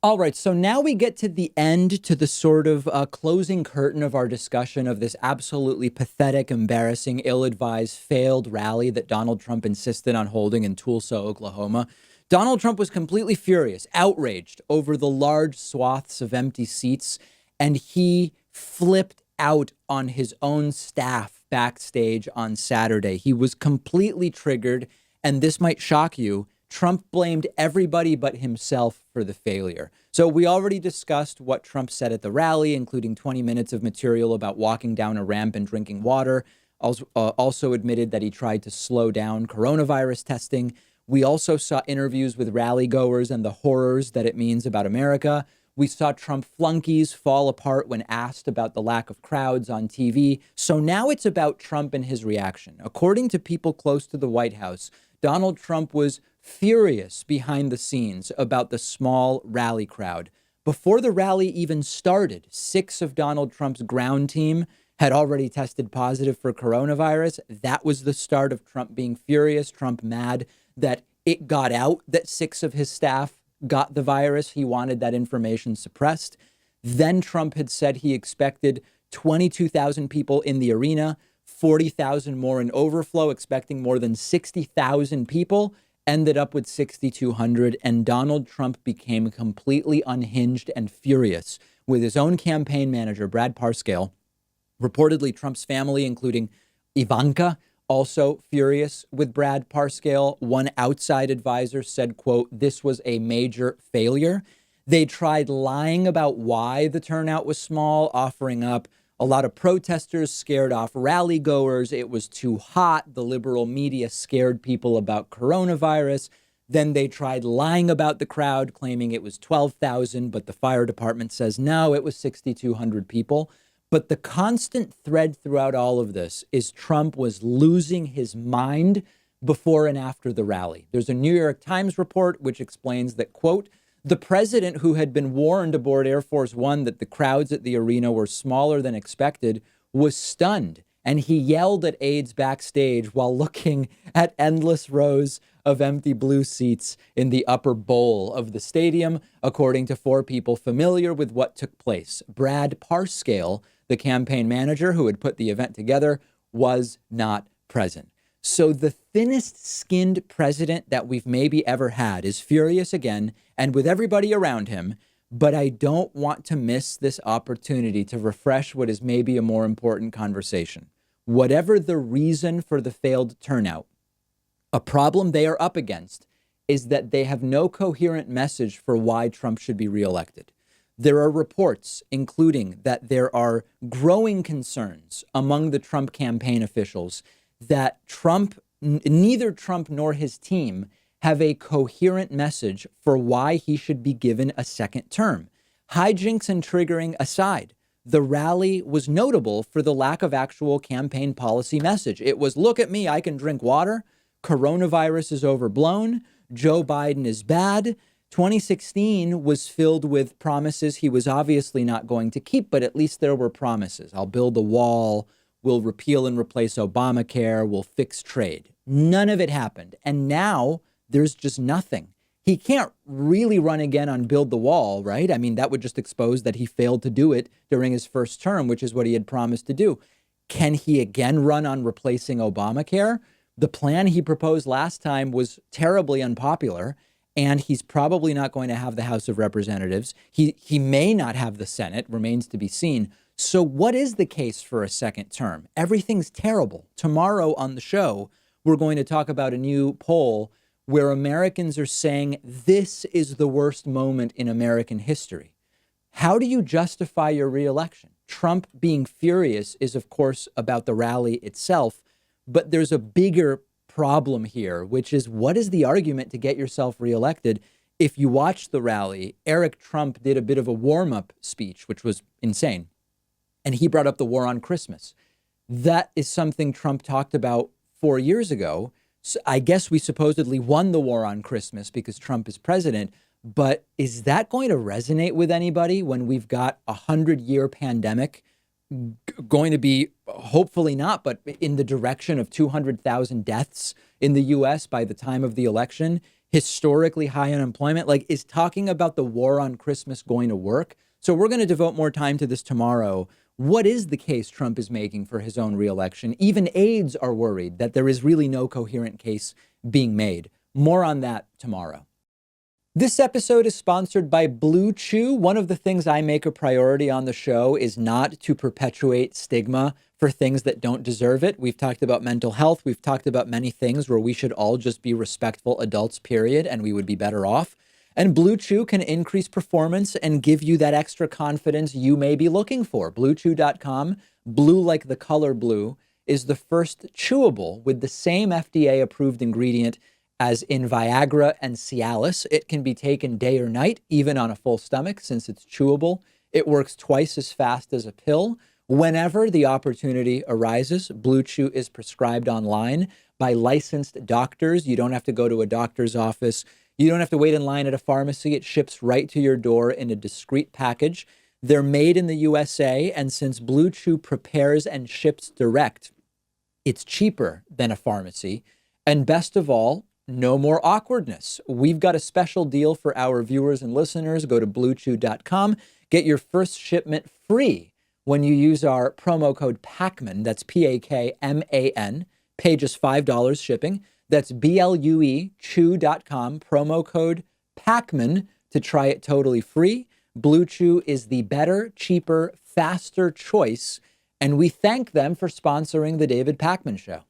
All right, so now we get to the end, to the sort of closing curtain of our discussion of this absolutely pathetic, embarrassing, ill-advised, failed rally that Donald Trump insisted on holding in Tulsa, Oklahoma. Donald Trump was completely furious, outraged over the large swaths of empty seats, and he flipped out on his own staff backstage on Saturday. He was completely triggered, and this might shock you. Trump blamed everybody but himself for the failure. So we already discussed what Trump said at the rally, including 20 minutes of material about walking down a ramp and drinking water. Also admitted that he tried to slow down coronavirus testing. We also saw interviews with rally goers and the horrors that it means about America. We saw Trump flunkies fall apart when asked about the lack of crowds on TV. So now it's about Trump and his reaction. According to people close to the White House, Donald Trump was furious behind the scenes about the small rally crowd. Before the rally even started, 6 of Donald Trump's ground team had already tested positive for coronavirus. That was the start of Trump being furious, Trump mad that it got out that 6 of his staff got the virus. He wanted that information suppressed. Then Trump had said he expected 22,000 people in the arena, 40,000 more in overflow, expecting more than 60,000 people, ended up with 6,200. And Donald Trump became completely unhinged and furious with his own campaign manager, Brad Parscale. Reportedly, Trump's family, including Ivanka, also furious with Brad Parscale. One outside advisor said, quote, "This was a major failure." They tried lying about why the turnout was small, offering up a lot of protesters scared off rally goers. It was too hot. The liberal media scared people about coronavirus. Then they tried lying about the crowd, claiming it was 12,000, but the fire department says, no, it was 6,200 people. But the constant thread throughout all of this is Trump was losing his mind before and after the rally. There's a New York Times report which explains that, quote, "The president, who had been warned aboard Air Force One that the crowds at the arena were smaller than expected, was stunned, and he yelled at aides backstage while looking at endless rows of empty blue seats in the upper bowl of the stadium," according to 4 people familiar with what took place. Brad Parscale, the campaign manager who had put the event together, was not present. So the thinnest skinned president that we've maybe ever had is furious again and with everybody around him. But I don't want to miss this opportunity to refresh what is maybe a more important conversation. Whatever the reason for the failed turnout, a problem they are up against is that they have no coherent message for why Trump should be reelected. There are reports, including that there are growing concerns among the Trump campaign officials that neither Trump nor his team have a coherent message for why he should be given a second term. Hijinks and triggering aside, the rally was notable for the lack of actual campaign policy message. It was, look at me, I can drink water. Coronavirus is overblown. Joe Biden is bad. 2016 was filled with promises he was obviously not going to keep, but at least there were promises. I'll build a wall. We'll repeal and replace Obamacare. We'll fix trade. None of it happened. And now there's just nothing. He can't really run again on build the wall, right? I mean, that would just expose that he failed to do it during his first term, which is what he had promised to do. Can he again run on replacing Obamacare? The plan he proposed last time was terribly unpopular, and he's probably not going to have the House of Representatives. He may not have the Senate, remains to be seen. So what is the case for a second term? Everything's terrible. Tomorrow on the show, we're going to talk about a new poll where Americans are saying this is the worst moment in American history. How do you justify your reelection? Trump being furious is, of course, about the rally itself, but there's a bigger problem here, which is what is the argument to get yourself reelected? If you watch the rally, Eric Trump did a bit of a warm-up speech, which was insane. And he brought up the war on Christmas. That is something Trump talked about 4 years ago. So I guess we supposedly won the war on Christmas because Trump is president. But is that going to resonate with anybody when we've got a 100-year pandemic going to be, hopefully not, but in the direction of 200,000 deaths in the U.S. by the time of the election? historically high unemployment. Like, is talking about the war on Christmas going to work? So we're going to devote more time to this tomorrow. What is the case Trump is making for his own reelection? Even aides are worried that there is really no coherent case being made. More on that tomorrow. This episode is sponsored by Blue Chew. One of the things I make a priority on the show is not to perpetuate stigma for things that don't deserve it. We've talked about mental health. We've talked about many things where we should all just be respectful adults, period, and we would be better off. And Blue Chew can increase performance and give you that extra confidence you may be looking for. BlueChew.com, blue like the color blue, is the first chewable with the same FDA-approved ingredient as in Viagra and Cialis. It can be taken day or night, even on a full stomach, since it's chewable. It works twice as fast as a pill. Whenever the opportunity arises, Blue Chew is prescribed online by licensed doctors. You don't have to go to a doctor's office. You don't have to wait in line at a pharmacy. It ships right to your door in a discreet package. They're made in the USA, and since Blue Chew prepares and ships direct, it's cheaper than a pharmacy. And best of all, no more awkwardness. We've got a special deal for our viewers and listeners. Go to bluechew.com. Get your first shipment free when you use our promo code Pakman. That's Pakman. Pay just $5 shipping. That's BLUE chew.com. Promo code Pakman to try it totally free. Blue Chew is the better, cheaper, faster choice. And we thank them for sponsoring the David Pakman Show.